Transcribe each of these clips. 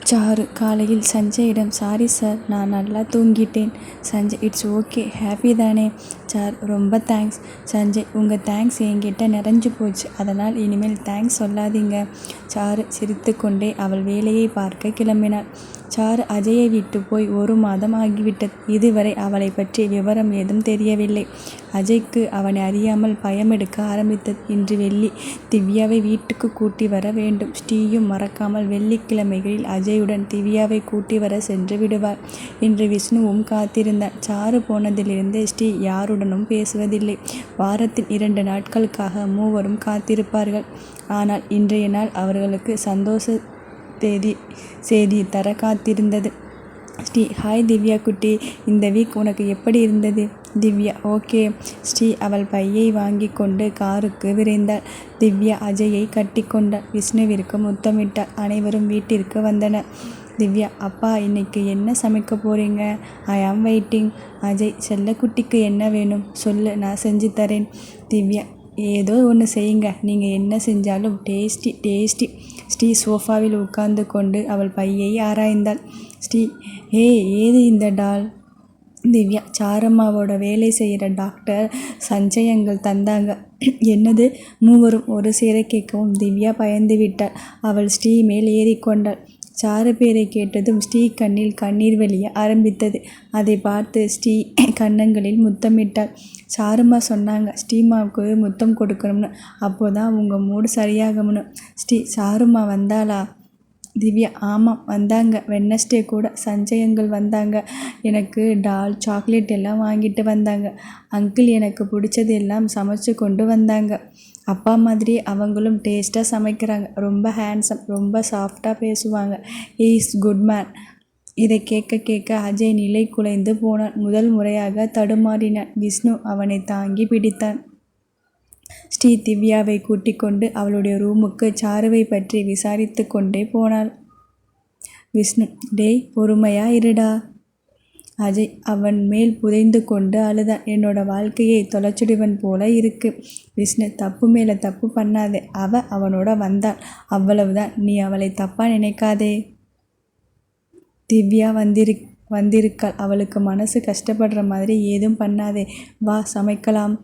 Sir காலையில் சஞ்சயிடம், sorry sir, நான் நல்லா தூங்கிட்டேன். சஞ்சய், இட்ஸ் ஓகே, ஹாப்பி தானே? சார், ரொம்ப தேங்க்ஸ். சஞ்சய், உங்கள் தேங்க்ஸ் என்கிட்ட நிறைஞ்சு போச்சு, அதனால் இனிமேல் தேங்க்ஸ் சொல்லாதீங்க. சாரு சிரித்துக்கொண்டே அவள் வேலையை பார்க்க கிளம்பினாள். சாரு அஜயை விட்டு போய் 1 மாதம் ஆகிவிட்டது. இதுவரை அவளை பற்றி விவரம் ஏதும் தெரியவில்லை. அஜய்க்கு அவனை அறியாமல் பயம் எடுக்க ஆரம்பித்தது. இன்று வெள்ளி, திவ்யாவை வீட்டுக்கு கூட்டி வர வேண்டும். ஸ்ரீயும் மறக்காமல் வெள்ளிக்கிழமைகளில் அஜயுடன் திவ்யாவை கூட்டி வர சென்று விடுவார். இன்று விஷ்ணுவும் காத்திருந்தான். சாரு போனதிலிருந்து ஸ்ரீ யாருடனும் பேசுவதில்லை. வாரத்தில் 2 நாட்களுக்காக மூவரும் காத்திருப்பார்கள். ஆனால் இன்றைய நாள் அவர்களுக்கு சந்தோஷ செய்தி தர காத்திருந்தது. ஸ்ரீ, ஹாய் திவ்யா குட்டி, இந்த வீக் உனக்கு எப்படி இருந்தது? திவ்யா, ஓகே. ஸ்ரீ அவள் பையை வாங்கி கொண்டு காருக்கு விரைந்தாள். திவ்யா அஜயை கட்டி கொண்டாள். விஷ்ணுவிற்கு முத்தமிட்டாள். அனைவரும் வீட்டிற்கு வந்தனர். திவ்யா, அப்பா இன்னைக்கு என்ன சமைக்க போறீங்க? ஐ ஆம் வெயிட்டிங். அஜய், செல்லக்குட்டிக்கு என்ன வேணும் சொல்லு, நான் செஞ்சு தரேன். திவ்யா, ஏதோ ஒன்று செய்யுங்க, நீங்கள் என்ன செஞ்சாலும் டேஸ்டி டேஸ்டி. ஸ்ரீ சோஃபாவில் உட்கார்ந்து கொண்டு அவள் பையை ஆராய்ந்தாள். ஸ்ரீ, ஏது இந்த டால்? திவ்யா, சாரம்மாவோட வேலை செய்கிற டாக்டர் சஞ்சயங்கள் தந்தாங்க. என்னது? மூவரும் ஒரு சேர கேட்கவும் திவ்யா பயந்து விட்டாள். அவள் ஸ்ரீ மேல் ஏறிக்கொண்டாள். சாரு பேரை கேட்டதும் ஸ்ரீ கண்ணில் கண்ணீர் வெளிய ஆரம்பித்தது. அதை பார்த்து ஸ்ரீ கன்னங்களில் முத்தமிட்டாள். சாருமா சொன்னாங்க ஸ்ரீமாவுக்கு முத்தம் கொடுக்கணும்னு, அப்போதான் உங்கள் மூடு சரியாகும்னு. ஸ்ரீ, சாருமா வந்தாளா? திவ்யா, ஆமாம் வந்தாங்க. வெட்னஸ்டே கூட சஞ்சயங்கள் வந்தாங்க. எனக்கு டால், சாக்லேட் எல்லாம் வாங்கிட்டு வந்தாங்க. அங்கிள் எனக்கு பிடிச்சது எல்லாம் சமைச்சு கொண்டு வந்தாங்க. அப்பா மாதிரி அவங்களும் டேஸ்ட்டாக சமைக்கிறாங்க. ரொம்ப ஹேண்ட்ஸம், ரொம்ப சாஃப்டாக பேசுவாங்க. Is good man. இதை கேட்க கேட்க அஜய் நிலை குலைந்து போனான். முதல் முறையாக தடுமாறினான். விஷ்ணு அவனை தாங்கி பிடித்தான். ஸ்ரீ திவ்யாவை கூட்டிக் கொண்டு அவளுடைய ரூமுக்கு சாருவை பற்றி விசாரித்து கொண்டே போனாள். விஷ்ணு, டேய் பொறுமையா இருடா. அஜய் அவன் மேல் புதைந்து கொண்டு அழுதான். என்னோட வாழ்க்கையை தொலைச்சிடுவன் போல இருக்கு. விஷ்ணு, தப்பு மேலே தப்பு பண்ணாதே. அவனோட வந்தாள், அவ்வளவுதான். நீ அவளை தப்பா நினைக்காதே. திவ்யா வந்திருக்காள். அவளுக்கு மனசு கஷ்டப்படுற மாதிரி ஏதும் பண்ணாதே. வா சமைக்கலாம்.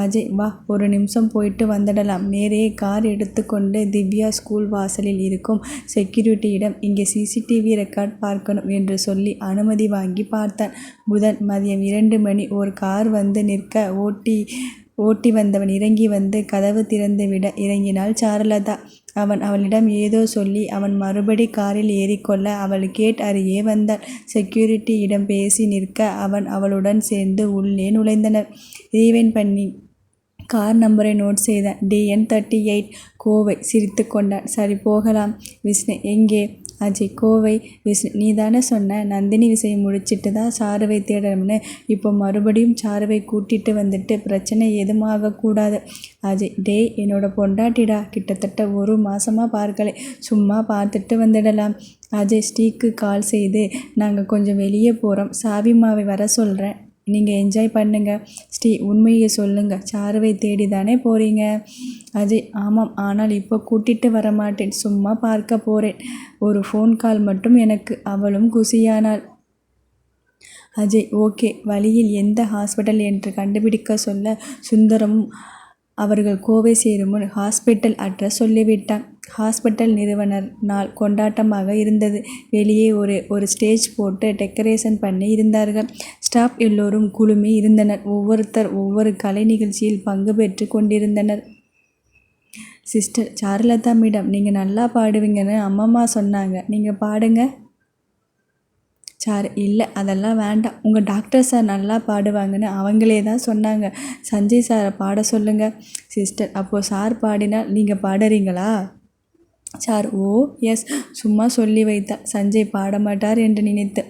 அஜய், வா ஒரு நிமிஷம் போயிட்டு வந்துடலாம். நேரே கார் எடுத்துக்கொண்டு திவ்யா ஸ்கூல் வாசலில் இருக்கும் செக்யூரிட்டியிடம், இங்கே சிசிடிவி ரெக்கார்ட் பார்க்கணும் என்று சொல்லி அனுமதி வாங்கி பார்த்தான். புதன் மதியம் 2 மணி. ஒரு கார் வந்து நிற்க ஓட்டி வந்தவன் இறங்கி வந்து கதவு திறந்து விட இறங்கினாள் சாருலதா. அவளிடம் ஏதோ சொல்லி அவன் மறுபடி காரில் ஏறிக்கொள்ள அவள் கேட் அருகே வந்தாள். செக்யூரிட்டியிடம் பேசி நிற்க அவளுடன் சேர்ந்து உள்ளே நுழைந்தனர். ரீவைண்ட் பண்ணி கார் நம்பரை நோட் செய்தான். DN 38, கோவை. சிரித்து கொண்டான். சரி போகலாம். விஷ்ணு, எங்கே? அஜய், கோவை. விஷ்ணு, நீ தானே சொன்ன நந்தினி விஷயம் முடிச்சிட்டு தான் சாருவை தேடணும்னு. இப்போ மறுபடியும் சாருவை கூட்டிட்டு வந்துட்டு பிரச்சனை எதுவும் ஆகக்கூடாது. அஜய், டேய் என்னோட பொண்டாட்டிடா, கிட்டத்தட்ட 1 மாசமாக பார்க்கலை, சும்மா பார்த்துட்டு வந்துடலாம். அஜய் ஸ்ரீக்கு கால் செய்து, நாங்கள் கொஞ்சம் வெளியே போகிறோம், சாவிமாவை வர சொல்கிறேன், நீங்கள் என்ஜாய் பண்ணுங்க. ஸ்ரீ, உண்மையை சொல்லுங்க, சாருவை தேடி தானே போகிறீங்க? அஜய், ஆமாம், ஆனால் இப்போ கூட்டிகிட்டு வரமாட்டேன், சும்மா பார்க்க போகிறேன். ஒரு ஃபோன் கால் மட்டும் எனக்கு. அவளும் குஷியானாள். அஜய், ஓகே. வழியில் எந்த ஹாஸ்பிட்டல் என்று கண்டுபிடிக்க சொல்ல சுந்தரமும் அவர்கள் கோவை சேரும் முன் ஹாஸ்பிட்டல் அட்ரஸ் சொல்லிவிட்டான். ஹாஸ்பிட்டல் நிறுவனர் நாள் கொண்டாட்டமாக இருந்தது. வெளியே ஒரு ஸ்டேஜ் போட்டு டெக்கரேஷன் பண்ணி இருந்தார்கள். ஸ்டாஃப் எல்லோரும் குழுமி இருந்தனர். ஒவ்வொருத்தர் ஒவ்வொரு கலை நிகழ்ச்சியில் பங்கு பெற்று கொண்டிருந்தனர். சிஸ்டர் சாருலதா மேடம், நீங்கள் நல்லா பாடுவீங்கன்னு அம்மம்மா சொன்னாங்க, நீங்கள் பாடுங்க. சார், இல்லை அதெல்லாம் வேண்டாம், உங்கள் டாக்டர் சார் நல்லா பாடுவாங்கன்னு அவங்களே தான் சொன்னாங்க. சஞ்சய் சாரை பாட சொல்லுங்கள். சிஸ்டர், அப்போது சார் பாடினால் நீங்கள் பாடுறீங்களா? சார், ஓ எஸ், சும்மா சொல்லி வைத்தார், சஞ்சய் பாட மாட்டார் என்று நினைத்து.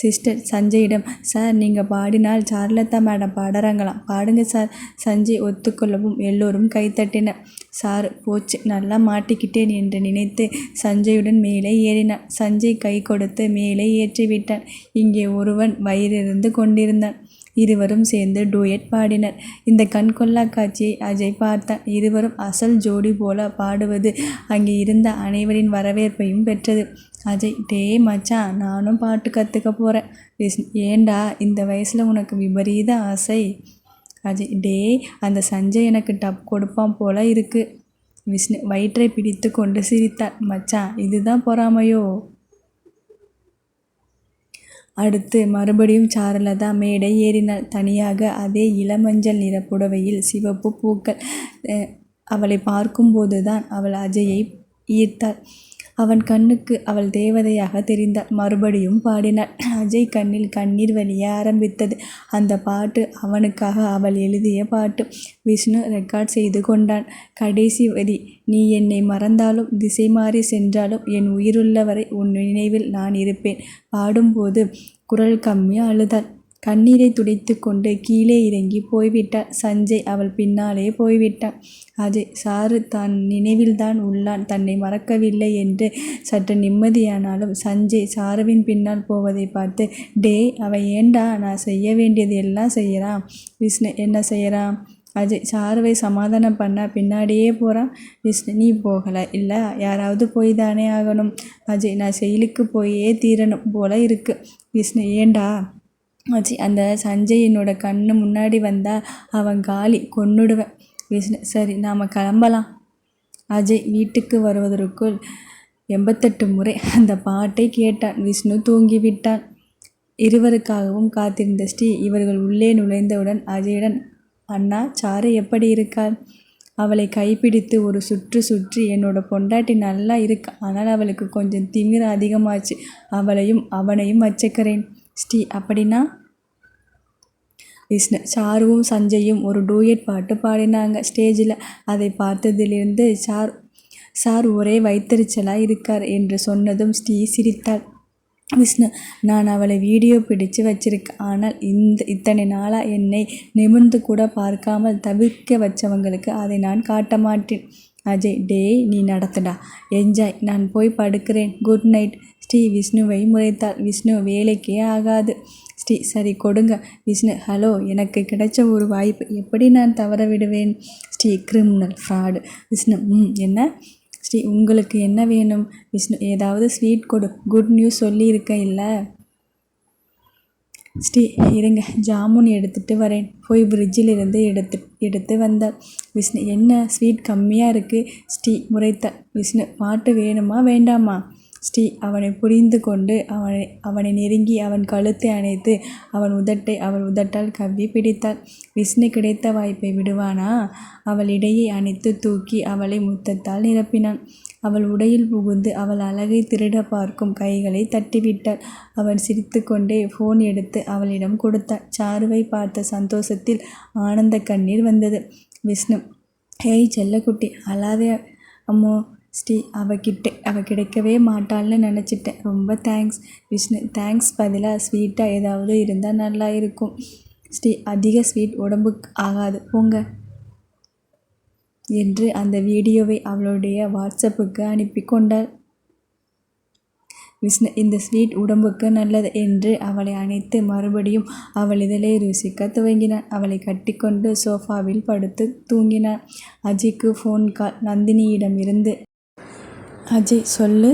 சிஸ்டர் சஞ்சயிடம், சார் நீங்கள் பாடினால் சாருலதா மேடம் பாடுறாங்களாம், பாடுங்க சார். சஞ்சய் ஒத்துக்கொள்ளவும் எல்லோரும் கைத்தட்டினர். சார், போச்சு, நல்லா மாட்டிக்கிட்டேன் என்று நினைத்து சஞ்சயுடன் மேலே ஏறினான். சஞ்சய் கை கொடுத்து மேலே ஏற்றிவிட்டான். இங்கே ஒருவன் வயிறிருந்து கொண்டிருந்தான். இருவரும் சேர்ந்து டூயட் பாடினர். இந்த கண்கொள்ளா காட்சியை அஜய் பார்த்தான். இருவரும் அசல் ஜோடி போல பாடுவது அங்கே இருந்த அனைவரின் வரவேற்பையும் பெற்றது. அஜய், டேய் மச்சான், நானும் பாட்டு கற்றுக்க போகிறேன். விஷ்ணு, ஏண்டா இந்த வயசில் உனக்கு விபரீத ஆசை? அஜய், டேய் அந்த சஞ்சய் எனக்கு டப் கொடுப்பான் போல இருக்கு. விஷ்ணு வயிற்றை பிடித்து கொண்டு சிரித்தார். மச்சான், இதுதான் பொறாமையோ? அடுத்து மறுபடியும் சாருலதா மேடை ஏறினாள். தனியாக அதே இளமஞ்சள் நிற புடவையில் சிவப்பு பூக்கள். அவளை பார்க்கும்போதுதான் அவள் அஜயை ஈர்த்தாள். அவன் கண்ணுக்கு அவள் தேவதையாக தெரிந்தாள். மறுபடியும் பாடினாள். அஜய் கண்ணில் கண்ணீர் வழிய ஆரம்பித்தது. அந்த பாட்டு அவனுக்காக அவள் எழுதிய பாட்டு. விஷ்ணு ரெக்கார்ட் செய்து கொண்டான். கடைசி வரி, நீ என்னை மறந்தாலும் திசை மாறி சென்றாலும் என் உயிருள்ளவரை உன் நினைவில் நான் இருப்பேன். பாடும்போது குரல் கம்மி அழுதாள். கண்ணீரை துடைத்து கொண்டு கீழே இறங்கி போய்விட்டாள். சஞ்சய் அவள் பின்னாலே போய்விட்டான். அஜய், சாரு தான் நினைவில்தான் உள்ளான், தன்னை மறக்கவில்லை என்று சற்று நிம்மதியானாலும் சஞ்சய் சாருவின் பின்னால் போவதை பார்த்து, டே அவன் ஏண்டா நான் செய்ய வேண்டியது எல்லாம் செய்கிறான்? விஷ்ணு, என்ன செய்கிறான்? அஜய், சாருவை சமாதானம் பண்ண பின்னாடியே போகிறான். விஷ்ணு, நீ போகலை இல்லை, யாராவது போய் தானே ஆகணும். அஜய், நான் செயலுக்கு போயே தீரணும் போல இருக்கு. விஷ்ணு, ஏண்டா? அஜய், அந்த சஞ்சய் என்னோட கண்ணு முன்னாடி வந்தால் அவன் காலி, கொன்னுடுவேன். விஷ்ணு, சரி நாம் கிளம்பலாம். அஜய் வீட்டுக்கு வருவதற்குள் 88 முறை அந்த பாட்டை கேட்டான். விஷ்ணு தூங்கிவிட்டான். இருவருக்காகவும் காத்திருந்த ஸ்ரீ இவர்கள் உள்ளே நுழைந்தவுடன் அஜயுடன், அண்ணா, சாரு எப்படி இருக்காள்? அவளை கைப்பிடித்து ஒரு சுற்று சுற்றி, என்னோட பொண்டாட்டி நல்லா இருக்கா, ஆனால் அவளுக்கு கொஞ்சம் திமிர அதிகமாச்சு, அவளையும் அவனையும் வச்சுக்கிறேன். ஸ்ரீ, அப்படின்னா? விஷ்ணு, சாருவும் சஞ்சயும் ஒரு டூயட் பாட்டு பாடினாங்க ஸ்டேஜில். அதை பார்த்ததிலிருந்து சார் ஒரே வைத்தறிச்சலாக இருக்கார் என்று சொன்னதும் ஸ்ரீ சிரித்தாள். விஷ்ணு, நான் அவளை வீடியோ பிடிச்சு வச்சிருக்கேன், ஆனால் இத்தனை நாளாக என்னை நிமிர்ந்து கூட பார்க்காமல் தவிர்க்க வச்சவங்களுக்கு அதை நான் காட்ட மாட்டேன். அஜய், டேய் நீ நடத்துடா, என்ஜாய், நான் போய் படுக்கிறேன், குட் நைட். ஸ்ரீ விஷ்ணுவை முறைத்தாள். விஷ்ணு, வேலைக்கே ஆகாது. ஸ்ரீ, சரி கொடுங்க. விஷ்ணு, ஹலோ, எனக்கு கிடைச்ச ஒரு வாய்ப்பு எப்படி நான் தவற விடுவேன்? Sri, criminal, fraud. விஷ்ணு, என்ன? ஸ்ரீ, உங்களுக்கு என்ன வேணும்? விஷ்ணு, ஏதாவது ஸ்வீட் கொடு, குட் நியூஸ் சொல்லியிருக்கேன் இல்லை? ஸ்ரீ, இருங்க, ஜாமுன் எடுத்துகிட்டு வரேன். போய் ஃப்ரிட்ஜிலிருந்து எடுத்து வந்தாள். விஷ்ணு, என்ன ஸ்வீட் கம்மியாக இருக்குது? ஸ்ரீ முறைத்தாள். விஷ்ணு, பாட்டு வேணுமா வேண்டாமா? ஸ்ரீ அவனை புரிந்து கொண்டு அவனை நெருங்கி அவன் கழுத்தை அணைத்து அவன் உதட்டால் கவ்வி பிடித்தாள். விஷ்ணு கிடைத்த வாய்ப்பை விடுவானா? அவள் இடையை அணைத்து தூக்கி அவளை முத்தத்தால் நிரப்பினான். அவள் உடையில் புகுந்து அவள் அழகை திருட பார்க்கும் கைகளை தட்டிவிட்டாள். அவன் சிரித்து கொண்டே ஃபோன் எடுத்து அவளிடம் கொடுத்தாள். சாருவை பார்த்த சந்தோஷத்தில் ஆனந்த கண்ணீர் வந்தது. விஷ்ணு, ஹேய் செல்லக்குட்டி, அழாதே அம்மோ. ஸ்ரீ, அவ கிடைக்கவே மாட்டாள்னு நினச்சிட்டேன், ரொம்ப தேங்க்ஸ். விஷ்ணு, தேங்க்ஸ் பதிலாக ஸ்வீட்டாக ஏதாவது இருந்தால் நல்லா இருக்கும். ஸ்ரீ, அதிக ஸ்வீட் உடம்புக்கு ஆகாது, போங்க என்று அந்த வீடியோவை அவளுடைய வாட்ஸ்அப்புக்கு அனுப்பி கொண்டாள். விஷ்ணு, இந்த ஸ்வீட் உடம்புக்கு நல்லது என்று அவளை அணைத்து மறுபடியும் அவள் இதழை ருசிக்க துவங்கினான். அவளை கட்டிக்கொண்டு சோஃபாவில் படுத்து தூங்கினான். அஜய்க்கு ஃபோன் கால் நந்தினியிடமிருந்து. அஜய், சொல்லு.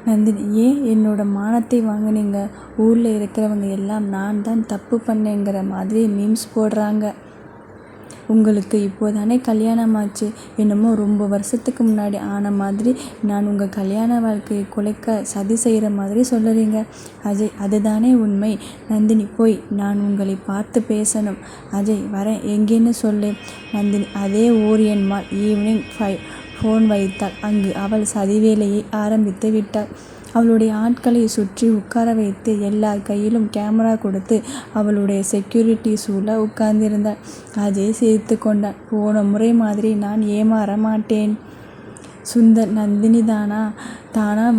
நந்தினி, ஏன் என்னோட மானத்தை வாங்கினீங்க? ஊரில் இருக்கிறவங்க எல்லாம் நான் தான் தப்பு பண்ணேங்கிற மாதிரி மீம்ஸ் போடுறாங்க. உங்களுக்கு இப்போதானே கல்யாணம் ஆச்சு, என்னமோ ரொம்ப வருஷத்துக்கு முன்னாடி ஆன மாதிரி நான் உங்கள் கல்யாண வாழ்க்கையை குலைக்க சதி செய்கிற மாதிரி சொல்லுறீங்க. அஜய், அதுதானே உண்மை. நந்தினி, போய் நான் உங்களை பார்த்து பேசணும். அஜய், வரேன், எங்கேன்னு சொல்லு. நந்தினி, அதே ஓரியன் மால், ஈவினிங் 5. ஃபோன் வைத்தாள். அங்கு அவள் சதி வேலையை ஆரம்பித்து விட்டாள். அவளுடைய ஆட்களை சுற்றி உட்கார வைத்து எல்லார் கையிலும் கேமரா கொடுத்து அவளுடைய செக்யூரிட்டி சூழ உட்கார்ந்திருந்தாள். அஜய் சிரித்து கொண்டான். போன முறை மாதிரி நான் ஏமாற மாட்டேன். சுந்தர், நந்தினி தானா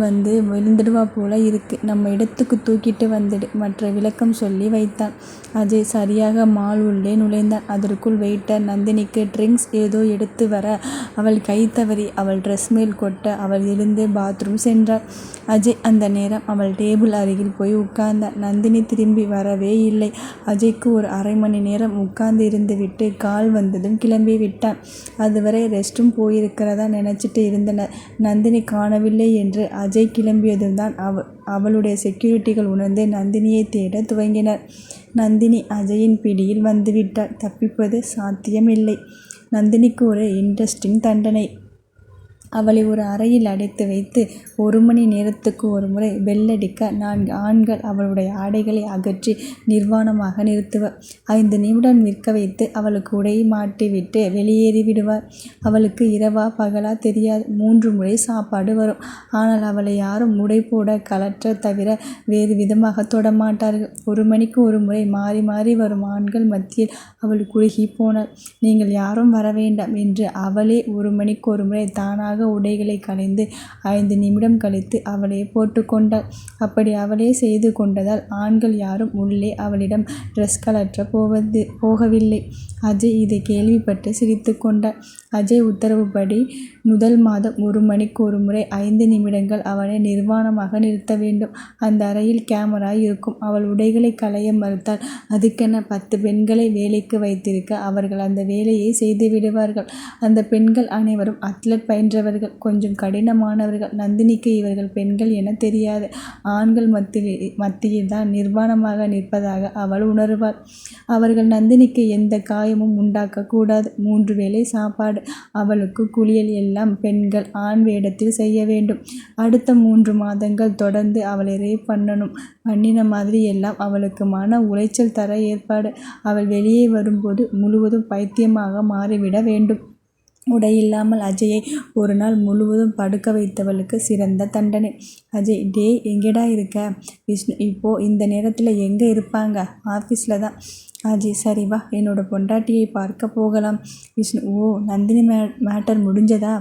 வந்து விழுந்துடுவா போல இருக்கு, நம்ம இடத்துக்கு தூக்கிட்டு வந்துடு மற்ற விளக்கம் சொல்லி வைத்தான். அஜய் சரியாக மால் உள்ளே நுழைந்தான். அதற்குள் வெயிட்டர் நந்தினிக்கு ட்ரிங்க்ஸ் ஏதோ எடுத்து வர அவள் கை தவறி அவள் ட்ரெஸ் மேல் கொட்ட அவள் எழுந்து பாத்ரூம் சென்றாள். அஜய் அந்த நேரம் அவள் டேபிள் அருகில் போய் உட்கார்ந்தாள். நந்தினி திரும்பி வரவே இல்லை. அஜய்க்கு ஒரு அரை மணி நேரம் உட்கார்ந்து இருந்து விட்டு கால் வந்ததும் கிளம்பி விட்டான். அதுவரை ரெஸ்ட்ரூம் போயிருக்கிறதா நினைச்சிட்டு இருந்தனர். நந்தினி காணவில்லை என்று அஜய் கிளம்பியதும் தான் அவளுடைய செக்யூரிட்டிகள் உணர்ந்து நந்தினியை தேட துவங்கினர். நந்தினி அஜயின் பிடியில் வந்துவிட்டாள். தப்பிப்பது சாத்தியமில்லை. நந்தினிக்கு ஒரு இன்ட்ரெஸ்டிங் தண்டனை. அவளை ஒரு அறையில் அடைத்து வைத்து 1 மணி நேரத்துக்கு ஒரு முறை பெல்லடிக்க 4 ஆண்கள் அவளுடைய ஆடைகளை அகற்றி நிர்வாணமாக நிறுத்துவர். 5 நிமிடம் நிற்க வைத்து அவளுக்கு உடையை மாட்டிவிட்டு வெளியேறி விடுவார். அவளுக்கு இரவா பகலா தெரியாது. 3 முறை சாப்பாடு வரும். ஆனால் அவளை யாரும் உடை போட கலற்ற தவிர வேறு விதமாக தொடமாட்டார்கள். 1 மணிக்கு ஒரு முறை மாறி மாறி வரும் ஆண்கள் மத்தியில் அவள் குறுகி போனாள். நீங்கள் யாரும் வர வேண்டாம் என்று அவளே 1 மணிக்கு ஒரு முறை தானாக உடைகளை களைந்து 5 நிமிடம் கழித்து அவளே போட்டுக்கொண்டாள். அப்படி அவளே செய்து கொண்டதால் ஆண்கள் யாரும் உள்ளே அவளிடம் ட்ரெஸ் கலற்ற போகவில்லை. அஜய் இதை கேள்விப்பட்டு சிரித்து கொண்டார். அஜய் உத்தரவுப்படி முதல் மாதம் 1 மணிக்கு ஒரு முறை 5 நிமிடங்கள் அவனை நிர்வாணமாக நிறுத்த வேண்டும். அந்த அறையில் கேமரா இருக்கும். அவள் உடைகளை களைய மறுத்தால் அதுக்கென 10 பெண்களை வேலைக்கு வைத்திருக்க அவர்கள் அந்த வேலையை செய்து விடுவார்கள். அந்த பெண்கள் அனைவரும் அத்லட் பயின்றவர்கள், கொஞ்சம் கடினமானவர்கள். நந்தினிக்கு இவர்கள் பெண்கள் என தெரியாது. ஆண்கள் மத்தியில் தான் நிர்வாணமாக நிற்பதாக அவள் உணர்வாள். அவர்கள் நந்தினிக்கு எந்த காயமும் உண்டாக்க கூடாது. 3 வேளை சாப்பாடு, அவளுக்கு குளியல் எல்லாம் பெண்கள் ஆண் வேடத்தில் செய்ய வேண்டும். அடுத்த 3 மாதங்கள் தொடர்ந்து அவளை ரேப் பண்ணின மாதிரி எல்லாம் அவளுக்கு மன உளைச்சல் தர ஏற்பாடு. அவள் வெளியே வரும்போது முழுவதும் பைத்தியமாக மாறிவிட வேண்டும். உடையில்லாமல் அஜயை ஒரு நாள் முழுவதும் படுக்க வைத்தவளுக்கு சிறந்த தண்டனை. அஜய், டேய் எங்கேடா இருக்க? விஷ்ணு, இப்போ இந்த நேரத்தில் எங்கே இருப்பாங்க? ஆஃபீஸில் தான். அஜய், சரி வா, என்னோட பொண்டாட்டியை பார்க்க போகலாம். விஷ்ணு, ஓ, நந்தினி மேட்டர் முடிஞ்சதா?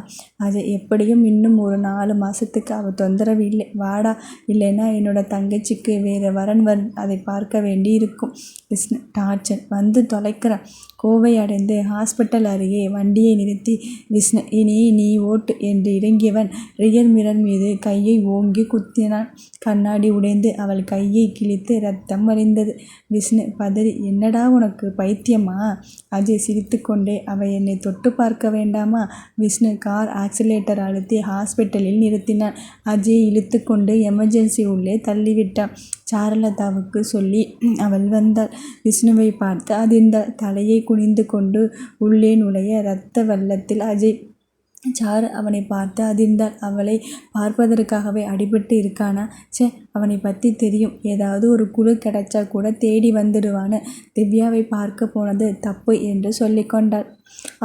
அஜய், எப்படியும் இன்னும் ஒரு 4 மாதத்துக்கு அவள் தொந்தரவு இல்லை. வாடா, இல்லைன்னா என்னோட தங்கச்சிக்கு வேறு வரன் அதை பார்க்க வேண்டி இருக்கும். விஷ்ணு, டார்ச்சர், வந்து தொலைக்கிறேன். கோவை அடைந்து ஹாஸ்பிட்டல் அருகே வண்டியை நிறுத்தி, விஷ்ணு, இனி நீ ஓட்டு என்று இறங்கியவன் ரியர் மிரர் மீது கையை ஓங்கி குத்தினான். கண்ணாடி உடைந்து அவள் கையை கிழித்து ரத்தம் வழிந்தது. விஷ்ணு பதறி, என்னடா உனக்கு பைத்தியமா? அஜய் சிரித்து கொண்டே, அவள் என்னை தொட்டு பார்க்க வேண்டாமா? விஷ்ணு கார் ஆக்சிலேட்டர் அழுத்தி ஹாஸ்பிட்டலில் நிறுத்தினான். அஜயை இழுத்து கொண்டு எமர்ஜென்சி உள்ளே தள்ளிவிட்டான். சாருலதாவுக்கு சொல்லி அவள் வந்தாள். விஷ்ணுவை பார்த்து அதிர்ந்தாள். தலையை குனிந்து கொண்டு உள்ளே நுழைய இரத்த வெள்ளத்தில் அஜய். சாரு அவனை பார்த்து அதிர்ந்தாள். அவளை பார்ப்பதற்காகவே அடிபட்டு இருக்கானா? சே, அவனை பற்றி தெரியும். ஏதாவது ஒரு குழு கிடைச்சா கூட தேடி வந்துடுவான்னு திவ்யாவை பார்க்க போனது தப்பு என்று சொல்லிக்கொண்டாள்.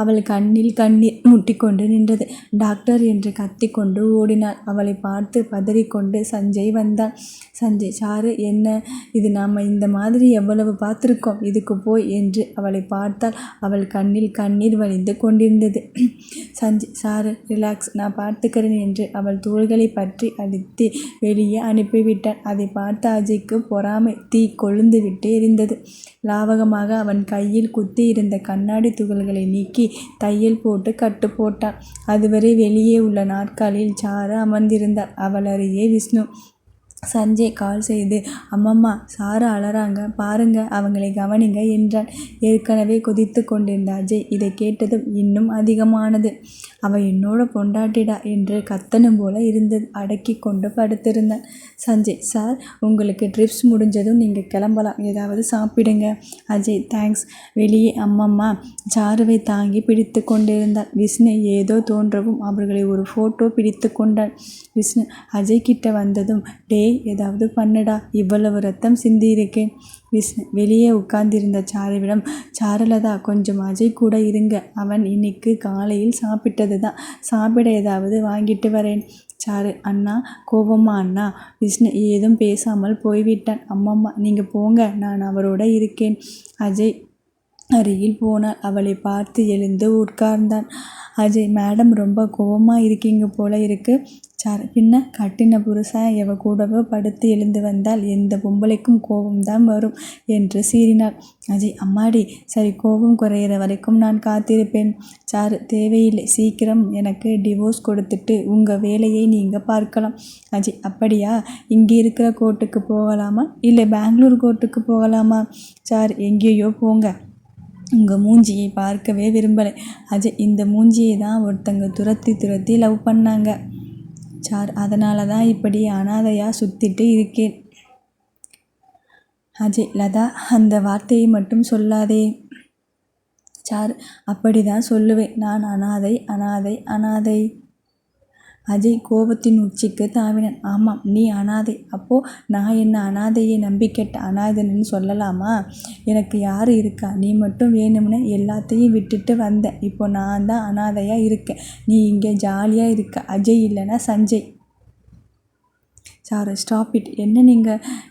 அவள் கண்ணில் கண்ணீர் முட்டிக்கொண்டு நின்றது. டாக்டர் என்று கத்திக்கொண்டு ஓடினாள். அவளை பார்த்து பதறிக்கொண்டு சஞ்சய் வந்தான். சஞ்சய், சாரு என்ன இது? நாம் இந்த மாதிரி எவ்வளவு பார்த்துருக்கோம். இதுக்கு போய் என்று அவளை பார்த்தால் அவள் கண்ணில் கண்ணீர் வழிந்து கொண்டிருந்தது. சஞ்சய், சாரு ரிலாக்ஸ், நான் பார்த்துக்கிறேன் என்று அவள் தோள்களை பற்றி அடித்து வெளியே அனுப்பிவிட்டான். அதை பார்த்த அஜய்க்கு பொறாமை தீ கொழுந்து விட்டு எரிந்தது. லாவகமாக அவன் கையில் குத்தி இருந்த கண்ணாடி துகள்களை நீக்கி தையல் போட்டு கட்டு போட்டான். அதுவரை வெளியே உள்ள நாற்காலியில் சாரு அமர்ந்திருந்தாள். அவள் அருகே விஷ்ணு. சஞ்சய் கால் செய்து, அம்மம்மா, சாரு அலறாங்க பாருங்க, அவங்களை கவனிங்க என்றான். ஏற்கனவே கொதித்து கொண்டிருந்த அஜய் இதை கேட்டதும் இன்னும் அதிகமானது. அவள் என்னோட பொண்டாட்டிடா என்று கத்தனும் போல இருந்தது. அடக்கி கொண்டு படுத்திருந்தான். சஞ்சய், சார், உங்களுக்கு ட்ரிப்ஸ் முடிஞ்சதும் நீங்கள் கிளம்பலாம், ஏதாவது சாப்பிடுங்க. அஜய், தேங்க்ஸ். வெளியே அம்மம்மா சாருவை தாங்கி பிடித்து கொண்டிருந்தாள். விஷ்ணு ஏதோ தோன்றவும் அவர்களை ஒரு ஃபோட்டோ பிடித்து கொண்டாள். விஷ்ணு அஜய் கிட்ட வந்ததும், டே ஏதாவது பண்ணுடா, இவ்வளவு ரத்தம் சிந்தியிருக்கேன். விஷ்ணு வெளியே உட்கார்ந்திருந்த சாருவிடம், சாருலதா, கொஞ்சம் அஜய் கூட இருங்க, அவன் இன்னைக்கு காலையில் சாப்பிட்டது தான், சாப்பிட ஏதாவது வாங்கிட்டு வரேன். சாரு, அண்ணா கோபமா அண்ணா? விஷ்ணு ஏதும் பேசாமல் போய்விட்டான். அம்மம்மா, நீங்கள் போங்க, நான் அவரோட இருக்கேன். அஜய் அருகில் போனாள். அவளை பார்த்து எழுந்து உட்கார்ந்தான். அஜய், மேடம் ரொம்ப கோபமாக இருக்கீங்க போல இருக்கு. சார், பின்ன கட்டின புருஷன் எவ கூடவோ படுத்து எழுந்து வந்தால் எந்த பொம்பளைக்கும் கோபம்தான் வரும் என்று சீறினாள். அஜய், அம்மாடி, சரி, கோபம் குறையிற வரைக்கும் நான் காத்திருப்பேன். சாரு, தேவையில்லை, சீக்கிரம் எனக்கு டிவோர்ஸ் கொடுத்துட்டு உங்கள் வேலையை நீங்கள் பார்க்கலாம். அஜய், அப்படியா? இங்கே இருக்கிற கோர்ட்டுக்கு போகலாமா இல்லை பெங்களூர் கோர்ட்டுக்கு போகலாமா? சார், எங்கேயோ போங்க, உங்கள் மூஞ்சியை பார்க்கவே விரும்பலை. அஜய், இந்த மூஞ்சியை தான் ஒருத்தங்க துரத்தி லவ் பண்ணாங்க. சார் அதனால தான் இப்படி அனாதையாக சுற்றிட்டு இருக்கேன். அஜய் லதா அந்த வார்த்தையை மட்டும் சொல்லாதே. சார் அப்படி தான் சொல்லுவேன். நான் அனாதை அனாதை அனாதை. அஜய் கோபத்தின் உச்சிக்கு தாவினான். ஆமாம், நீ அனாதை. அப்போ நான் என்ன அனாதையை நம்பிக்கெட்ட அனாதைன்னு சொல்லலாமா? எனக்கு யார் இருக்கா? நீ மட்டும் வேணும்னு எல்லாத்தையும் விட்டுட்டு வந்த. இப்போ நான் தான் அனாதையாக இருக்கேன். நீ இங்கே ஜாலியாக இருக்க. அஜய் இல்லைன்னா சஞ்சய். Sir stop it. என்ன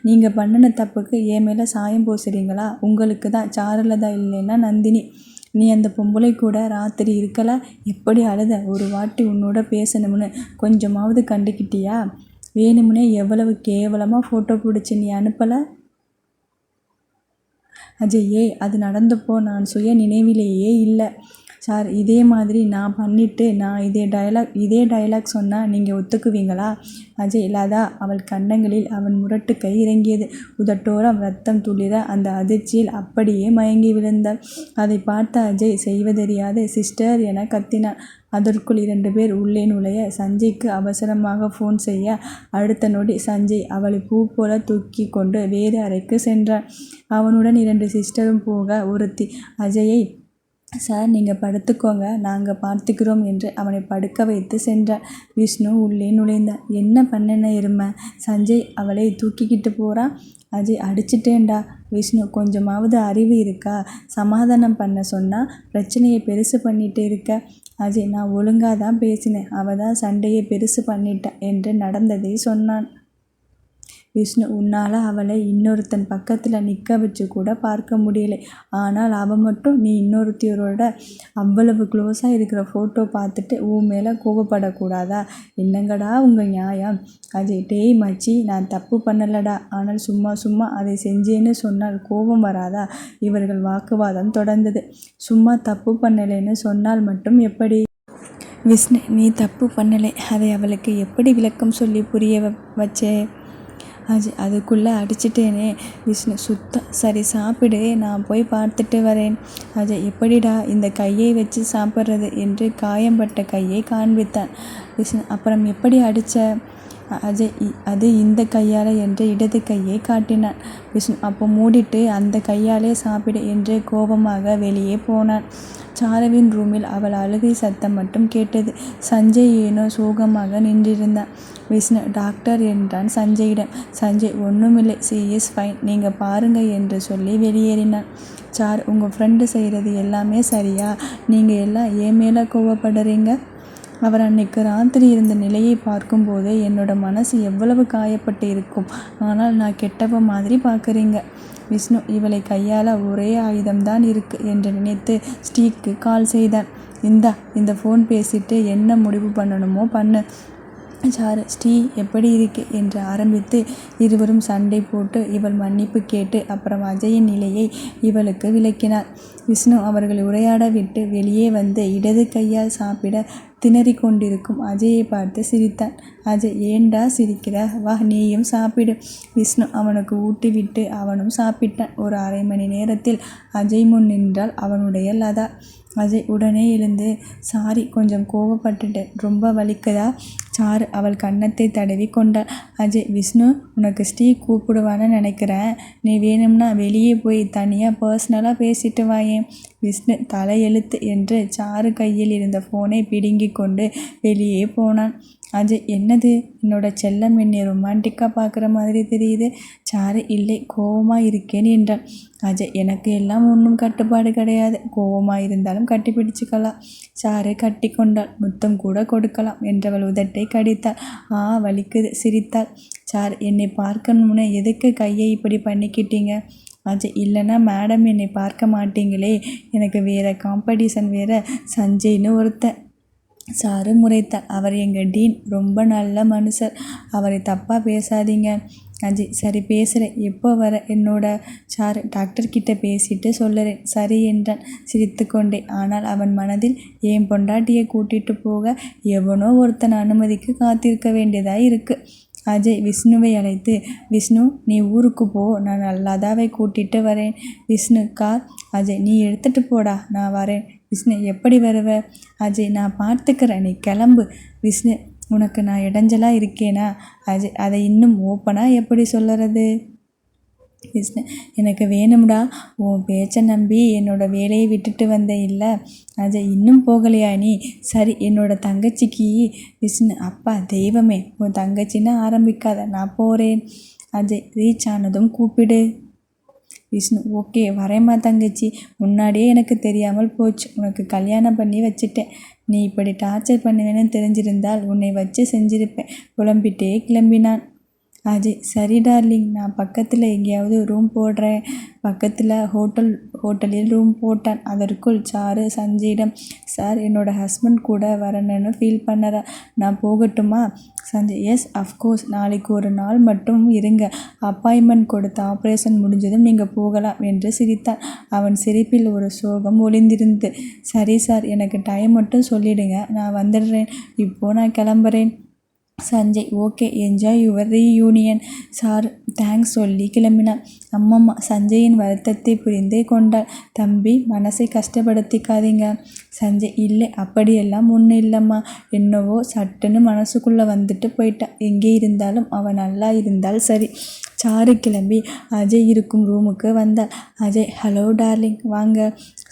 நீங்கள் பண்ணின தப்புக்கு என் மேலே சாயம் பூசுறீங்களா? உங்களுக்கு தான் சாருலதா இல்லைன்னா நந்தினி. நீ அந்த பொம்பளை கூட ராத்திரி இருக்கல? எப்படி அழுத? ஒரு வாட்டி உன்னோட பேசணும்னு கொஞ்சமாவது கண்டுக்கிட்டியா? வேணும்னே எவ்வளவு கேவலமாக ஃபோட்டோ பிடிச்சி நீ அனுப்பலை? அஜய் அது நடந்தப்போ நான் சுய நினைவிலேயே இல்லை. சார் இதே மாதிரி நான் பண்ணிவிட்டு நான் இதே டயலாக் சொன்னால் நீங்கள் ஒத்துக்குவீங்களா? அஜய் லதா அவள் கன்னங்களில் அவன் முரட்டு கை இறங்கியது. உதட்டோரம் ரத்தம் துளிர அந்த அதிர்ச்சியில் அப்படியே மயங்கி விழுந்தாள். அதை பார்த்த அஜய் செய்வதறியாது சிஸ்டர் என கத்தினான். அதற்குள் 2 பேர் உள்ளே நுழைய சஞ்சய்க்கு அவசரமாக ஃபோன் செய்ய அடுத்த நொடி சஞ்சய் அவளை பூ போல தூக்கி கொண்டு வேறு அறைக்கு சென்றான். அவனுடன் 2 சிஸ்டரும் போக ஒருத்தி அஜயை சார் நீங்கள் படுத்துக்கோங்க, நாங்கள் பார்த்துக்கிறோம் என்று அவனை படுக்க வைத்து சென்றார். விஷ்ணு உள்ளே நுழைந்தார். என்ன பண்ணன எருமை? சஞ்சய் அவளை தூக்கிக்கிட்டு போகிறான். அஜய் அடிச்சிட்டேன்டா. விஷ்ணு கொஞ்சமாவது அறிவு இருக்கா? சமாதானம் பண்ண சொன்னால் பிரச்சனையை பெருசு பண்ணிட்டு இருக்க. அஜய் நான் ஒழுங்காக தான் பேசினேன். அவள் தான் சண்டையை பெருசு பண்ணிட்டா என்று நடந்ததை சொன்னான். விஷ்ணு உன்னால் அவளை இன்னொருத்தன் பக்கத்தில் நிற்க வச்சு கூட பார்க்க முடியலை. ஆனால் அவள் மட்டும் நீ இன்னொருத்தியரோட அவ்வளவு க்ளோஸாக இருக்கிற ஃபோட்டோ பார்த்துட்டு உன் மேலே கோபப்படக்கூடாதா? என்னங்கடா உங்கள் நியாயம்? அஜய் டேய் மச்சி, நான் தப்பு பண்ணலடா. ஆனால் சும்மா அதை செஞ்சேன்னு சொன்னால் கோபம் வராதா? இவர்கள் வாக்குவாதம் தொடர்ந்தது. சும்மா தப்பு பண்ணலைன்னு சொன்னால் மட்டும் எப்படி? விஷ்ணு நீ தப்பு பண்ணலை. அதை அவளுக்கு எப்படி விளக்கம் சொல்லி புரிய வச்சே? அஜய் அதுக்குள்ளே அடிச்சிட்டேனே. விஷ்ணு சுத்தம். சரி சாப்பிடு, நான் போய் பார்த்துட்டு வரேன். அஜய் எப்படிடா இந்த கையை வச்சு சாப்பிட்றது என்று காயம்பட்ட கையை காண்பித்தான். விஷ்ணு அப்புறம் எப்படி அடித்த? அஜய் அது இந்த கையால் என்று இடது கையை காட்டினான். விஷ்ணு அப்போ மூடிட்டு அந்த கையாலே சாப்பிடு என்று கோபமாக வெளியே போனான். சாருவின் ரூமில் அவள் அழுகை சத்தம் மட்டும் கேட்டது. சஞ்சய் ஏனோ சோகமாக நின்றிருந்தான். விஷ்ணு டாக்டர் என்றான் சஞ்சயிடம். சஞ்சய் ஒன்றுமில்லை, சி இஸ் ஃபைன், நீங்கள் பாருங்க என்று சொல்லி வெளியேறினான். சார் உங்கள் ஃப்ரெண்டு செய்கிறது எல்லாமே சரியா? நீங்கள் எல்லாம் ஏன் மேலே கோவப்படுறீங்க? அவர் அன்னைக்கு ராத்திரி இருந்த நிலையை பார்க்கும்போது என்னோட மனசு எவ்வளவு காயப்பட்டு இருக்கும். ஆனால் நான் கெட்டவ மாதிரி பார்க்குறீங்க. விஷ்ணு இவளை கையால் ஒரே ஆயுதம்தான் இருக்கு என்று நினைத்து ஸ்டீக்கு கால் செய்தான். இந்த ஃபோன் பேசிட்டு என்ன முடிவு பண்ணணுமோ பண்ணு. சாரு ஸ்ரீ எப்படி இருக்கு என்று ஆரம்பித்து இருவரும் சண்டை போட்டு இவள் மன்னிப்பு கேட்டு அப்புறம் அஜயின் நிலையை இவளுக்கு விளக்கினார். விஷ்ணு அவர்களை உரையாட விட்டு வெளியே வந்து இடது கையால் சாப்பிட திணறி கொண்டிருக்கும் அஜயை பார்த்து சிரித்தான். அஜய் ஏண்டா சிரிக்கிற? வா நீயும் சாப்பிடு. விஷ்ணு அவனுக்கு ஊட்டிவிட்டு அவனும் சாப்பிட்டான். ஒரு அரை மணி நேரத்தில் அஜய் முன் நின்றாள் அவனுடைய லதா. அஜய் உடனே எழுந்து சாரி, கொஞ்சம் கோவப்பட்டுட்டேன், ரொம்ப வலிக்குதா? சாரு அவள் கன்னத்தை தடவி கொண்டாள். அஜய் விஷ்ணு உனக்கு ஸ்ரீ கூப்பிடுவான்னு நினைக்கிறேன், நீ வேணும்னா வெளியே போய் தனியாக பர்சனலாக பேசிட்டு வாயேன். விஷ்ணு தலையெழுத்து என்று சாரு கையில் இருந்த ஃபோனை பிடுங்கி கொண்டு வெளியே போனான். அஜய் என்னது, என்னோட செல்லம் என்னை ரொமான்டிக்காக பார்க்குற மாதிரி தெரியுது. சாரு இல்லை, கோவமாக இருக்கேன் என்றான். அஜய் எனக்கு எல்லாம் ஒன்றும் கட்டுப்பாடு கிடையாது, கோவமாக இருந்தாலும் கட்டி பிடிச்சிக்கலாம். சாரு கட்டி கொண்டாள். முத்தம் கூட கொடுக்கலாம் என்றவள் உதட்டை கடித்தாள். வலிக்குது சிரித்தாள். சார் என்னை பார்க்கணும்னு எதுக்கு கையை இப்படி பண்ணிக்கிட்டீங்க? அஜய் இல்லைன்னா மேடம் என்னை பார்க்க மாட்டீங்களே, எனக்கு வேறு காம்படிஷன் வேறு, சஞ்சய்னு ஒருத்தன். சாரு முறைத்தார். அவர் எங்கள் டீன், ரொம்ப நல்ல மனுஷர், அவரை தப்பாக பேசாதீங்க. அஜய் சரி பேசுகிறேன், எப்போ வர என்னோட? சாரு டாக்டர்கிட்ட பேசிட்டு சொல்லுறேன். சரி என்றான் சிரித்து கொண்டே. ஆனால் அவன் மனதில் என் பொண்டாட்டியை கூட்டிகிட்டு போக எவனோ ஒருத்தன் அனுமதிக்கு காத்திருக்க வேண்டியதாக இருக்குது. அஜய் விஷ்ணுவை அழைத்து, விஷ்ணு நீ ஊருக்கு போ, நான் லதாவை கூட்டிகிட்டு வரேன். விஷ்ணு கார். அஜய் நீ எடுத்துகிட்டு போடா, நான் வரேன். விஷ்ணு எப்படி வருவ? அஜய் நான் பார்த்துக்கிறேன், நீ கிளம்பு. விஷ்ணு உனக்கு நான் இடைஞ்சலாக இருக்கேனா? அதை இன்னும் ஓப்பனாக எப்படி சொல்லுறது? விஷ்ணு, எனக்கு வேணும்டா. உன் பேச்சை நம்பி என்னோட வேலையை விட்டுட்டு வந்தேன் இல்லை? அஜய், இன்னும் போகலையா நீ? சரி, என்னோட தங்கச்சிக்கு. விஷ்ணு, அப்பா தெய்வமே, உன் தங்கச்சின்னு ஆரம்பிக்காத, நான் போகிறேன். அஜய், ரீச் ஆனதும் கூப்பிடு. விஷ்ணு, ஓகே வரேம்மா தங்கச்சி. முன்னாடியே எனக்கு தெரியாமல் போச்சு, உனக்கு கல்யாணம் பண்ணி வச்சிட்டேன். நீ இப்படி டார்ச்சர் பண்ணுவேன்னு தெரிஞ்சிருந்தால் உன்னை வச்சு செஞ்சிருப்பேன். புலம்பிட்டே கிளம்பினான். அஜய், சரி டார்லிங், நான் பக்கத்தில் எங்கேயாவது ரூம் போடுறேன். பக்கத்தில் ஹோட்டலில் ரூம் போட்டான். அதற்குள் சாரு சஞ்சயிடம், சார் என்னோட ஹஸ்பண்ட் கூட வரணும்னு ஃபீல் பண்ணுறா, நான் போகட்டுமா? சஞ்சய், எஸ் அஃப்கோர்ஸ், நாளைக்கு ஒரு நாள் மட்டும் இருங்க. அப்பாயின்மெண்ட் கொடுத்த ஆப்ரேஷன் முடிஞ்சதும் நீங்கள் போகலாம் என்று சிரித்தான். அவன் சிரிப்பில் ஒரு சோகம் ஒளிந்திருந்து. சரி சார், எனக்கு டைம் மட்டும் சொல்லிடுங்க, நான் வந்துடுறேன். இப்போ நான் கிளம்புறேன். Sanjay, okay, enjoy your reunion. Sir thanks சொல்லி கிளம்பினான். அம்மம்மா சஞ்சயின் வருத்தத்தை புரிந்து கொண்டாள். தம்பி, மனசை கஷ்டப்படுத்திக்காதீங்க. சஞ்சய், இல்லை, அப்படியெல்லாம் ஒன்றும் இல்லைம்மா. என்னவோ சட்டுன்னு மனசுக்குள்ளே வந்துட்டு போயிட்டான். எங்கே இருந்தாலும் அவன் நல்லா இருந்தால் சரி. சாரு கிளம்பி அஜய் இருக்கும் ரூமுக்கு வந்தாள். அஜய், ஹலோ டார்லிங், வாங்க.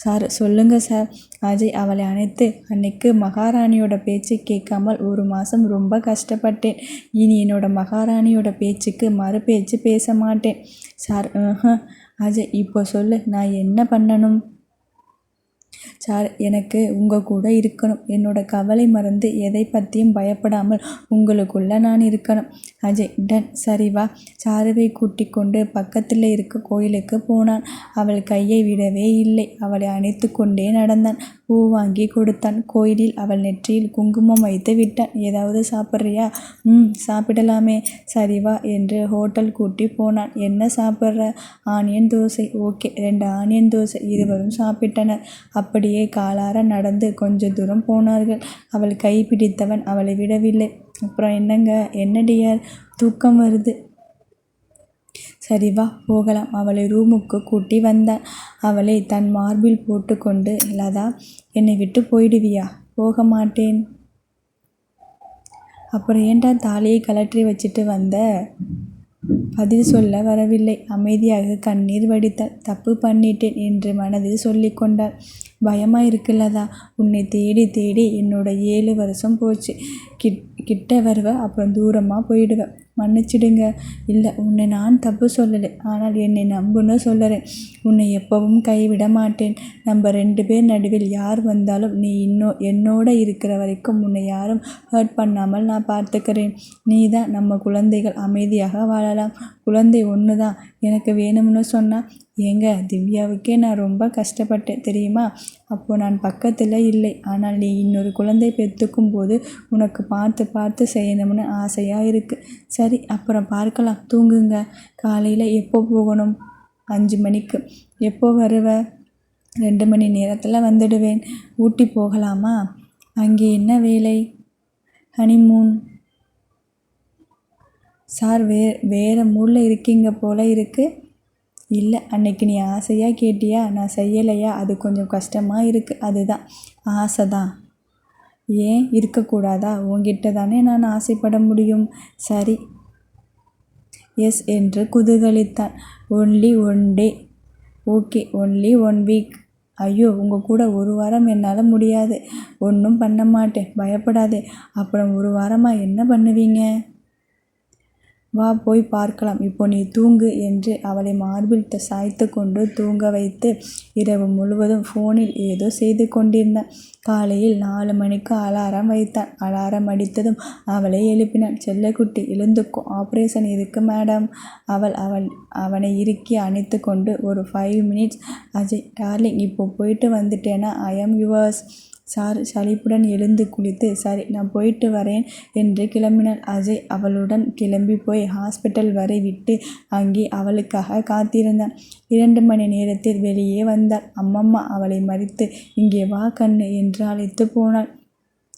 சார், சொல்லுங்கள் சார். அஜய் அவளை அணைத்து, அன்னைக்கு மகாராணியோட பேச்சு கேட்காமல் ஒரு மாதம் ரொம்ப கஷ்டப்பட்டேன். இனி என்னோட மகாராணியோட பேச்சுக்கு மறு பேச்சு பேச மாட்டேன். சார், அஜய், இப்போ சொல்லு, நான் என்ன பண்ணணும்? சார், எனக்கு உங்கள் கூட இருக்கணும். என்னோட கவலை மறந்து எதை பற்றியும் பயப்படாமல் உங்களுக்குள்ளே நான் இருக்கணும். அஜய், டன், சரி வா. சாருவை கூட்டி கொண்டு பக்கத்தில் இருக்க கோயிலுக்கு போனான். அவள் கையை விடவே இல்லை. அவளை அணைத்து கொண்டே நடந்தான். பூ வாங்கி கொடுத்தான். கோயிலில் அவள் நெற்றியில் குங்குமம் வைத்து விட்டான். ஏதாவது சாப்பிட்றியா? சாப்பிடலாமே. சரி வா என்று ஹோட்டல் கூட்டி போனான். என்ன சாப்பிட்ற? Onion dosa. Okay, 2 onion dosa. இருவரும் சாப்பிட்டனர். அப்படியே காலார நடந்து கொஞ்ச தூரம் போனார்கள். அவள் கை பிடித்தவன் அவளை விடவில்லை. அப்புறம் என்னங்க? என்ன டியர், தூக்கம் வருது. சரி வா போகலாம். அவளை ரூமுக்கு கூட்டி வந்தான். அவளை தன் மார்பில் போட்டு கொண்டு, லதா, என்னை விட்டு போயிடுவியா? போக மாட்டேன். அப்புறம் ஏன்டா தாலியை கழற்றி வச்சுட்டு வந்த? பதில் சொல்ல வரவில்லை. அமைதியாக கண்ணீர் வடித்தாள். தப்பு பண்ணிட்டேன் என்று மனதில் சொல்லி கொண்டாள். பயமாக இருக்குல்லதா, உன்னை தேடி தேடி என்னோட 7 வருஷம் போச்சு. கிட்ட வருவ, அப்புறம் தூரமாக போயிடுவ. மன்னிச்சிடுங்க. இல்லை, உன்னை நான் தப்பு சொல்லலை, ஆனால் என்னை நம்புன்னு சொல்லுறேன். உன்னை எப்பவும் கைவிட மாட்டேன். நம்ம 2 பேர் நடுவில் யார் வந்தாலும் நீ என்னோட இருக்கிற வரைக்கும் உன்னை யாரும் ஹர்ட் பண்ணாமல் நான் பார்த்துக்கிறேன். நீ தான் நம்ம குழந்தைகள் அமைதியாக வாழலாம். குழந்தை ஒன்று தான் எனக்கு வேணும்னு சொன்னா. ஏங்க, திவ்யாவுக்கே நான் ரொம்ப கஷ்டப்பட்டேன் தெரியுமா? அப்போது நான் பக்கத்தில் இல்லை. ஆனால் நீ இன்னொரு குழந்தை பெற்றுக்கும் போது உனக்கு பார்த்து பார்த்து செய்யணும்னு ஆசையாக இருக்குது. சரி, அப்புறம் பார்க்கலாம். தூங்குங்க. காலையில் எப்போ போகணும்? 5 மணிக்கு. எப்போ வருவ? 2 மணி நேரத்தில் வந்துடுவேன். ஊட்டி போகலாமா? அங்கே என்ன வேலை? ஹனிமூன். சார், வேறு மூடில் இருக்கீங்க போல இருக்குது. இல்லை, அன்னைக்கு நீ ஆசையாக கேட்டியா, நான் செய்யலையா? அது கொஞ்சம் கஷ்டமாக இருக்குது. அதுதான். ஆசை தான். ஏன் இருக்கக்கூடாதா? உன்கிட்ட தானே நான் ஆசைப்பட முடியும். சரி, எஸ் என்று குதூகலித்தான். Only 1 day. Okay, only 1 week. ஐயோ, உங்கள் கூட 1 வாரம் என்னால் முடியாது. ஒன்றும் பண்ண மாட்டேன், பயப்படாதே. அப்புறம் 1 வாரமாக என்ன பண்ணுவீங்க? வா, போய் பார்க்கலாம். இப்போ நீ தூங்கு என்று அவளை மார்பில் சாய்த்து கொண்டு தூங்க வைத்து இரவு முழுவதும் ஃபோனில் ஏதோ செய்து கொண்டிருந்தான். காலையில் 4 மணிக்கு அலாரம் வைத்தான். அலாரம் அடித்ததும் அவளை எழுப்பினான். செல்லக்குட்டி, எழுந்துக்கோ, ஆப்ரேஷன் இருக்கு மேடம். அவனை இறுக்கி அணைத்து கொண்டு, ஒரு 5 மினிட்ஸ். அஜய், டார்லிங், இப்போ போயிட்டு வந்துட்டேன்னா ஐ ஆம் யுவர்ஸ். சார் சலிப்புடன் எழுந்து குளித்து, சரி நான் போயிட்டு வரேன் என்று கிளம்பினாள். அஜய் அவளுடன் கிளம்பி போய் ஹாஸ்பிட்டல் வரை விட்டு அங்கே அவளுக்காக காத்திருந்தான். 2 மணி நேரத்தில் வெளியே வந்தாள். அம்மம்மா அவளை மறித்து, இங்கே வா கண்ணு என்று அழைத்து போனாள்.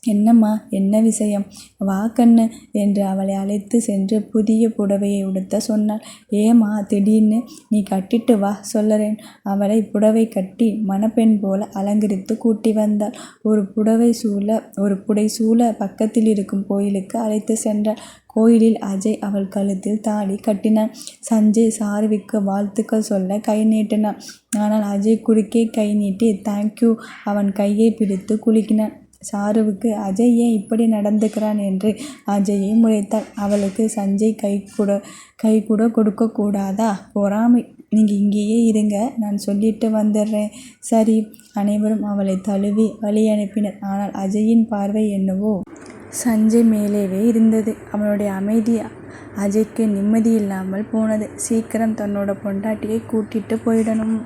என்னம்மா, என்ன விஷயம்? வா கண்ணு என்று அவளை அழைத்து சென்று புதிய புடவையை உடுத்த சொன்னாள். ஏம்மா திடீர்னு? நீ கட்டிட்டு வா சொல்லறேன். அவளை புடவை கட்டி மணப்பெண் போல அலங்கரித்து கூட்டி வந்தாள். ஒரு புடை சூழ பக்கத்தில் இருக்கும் கோயிலுக்கு அழைத்து சென்றாள். கோயிலில் அஜய் அவள் கழுத்தில் தாலி கட்டினான். சஞ்சய் சாருவிற்கு வாழ்த்துக்கள் சொல்ல கை நீட்டினான். ஆனால் அஜய் குறுக்கே கை நீட்டி தேங்க்யூ அவன் கையை பிடித்து குலுக்கினான். சாருவுக்கு அஜய் ஏன் இப்படி நடந்துக்கிறான் என்று அஜயை முறைத்தாள். அவளுக்கு சஞ்சய் கை கூட கொடுக்க கூடாதா? பொறாமை. நீங்க இங்கேயே இருங்க, நான் சொல்லிட்டு வந்துடுறேன். சரி. அனைவரும் அவளை தழுவி வழி அனுப்பினர். ஆனால் அஜயின் பார்வை என்னவோ சஞ்சய் மேலேவே இருந்தது. அவனுடைய அமைதி அஜய்க்கு நிம்மதியில்லாமல் போனது. சீக்கிரம் தன்னோட பொண்டாட்டியை கூட்டிட்டு போயிடணும்.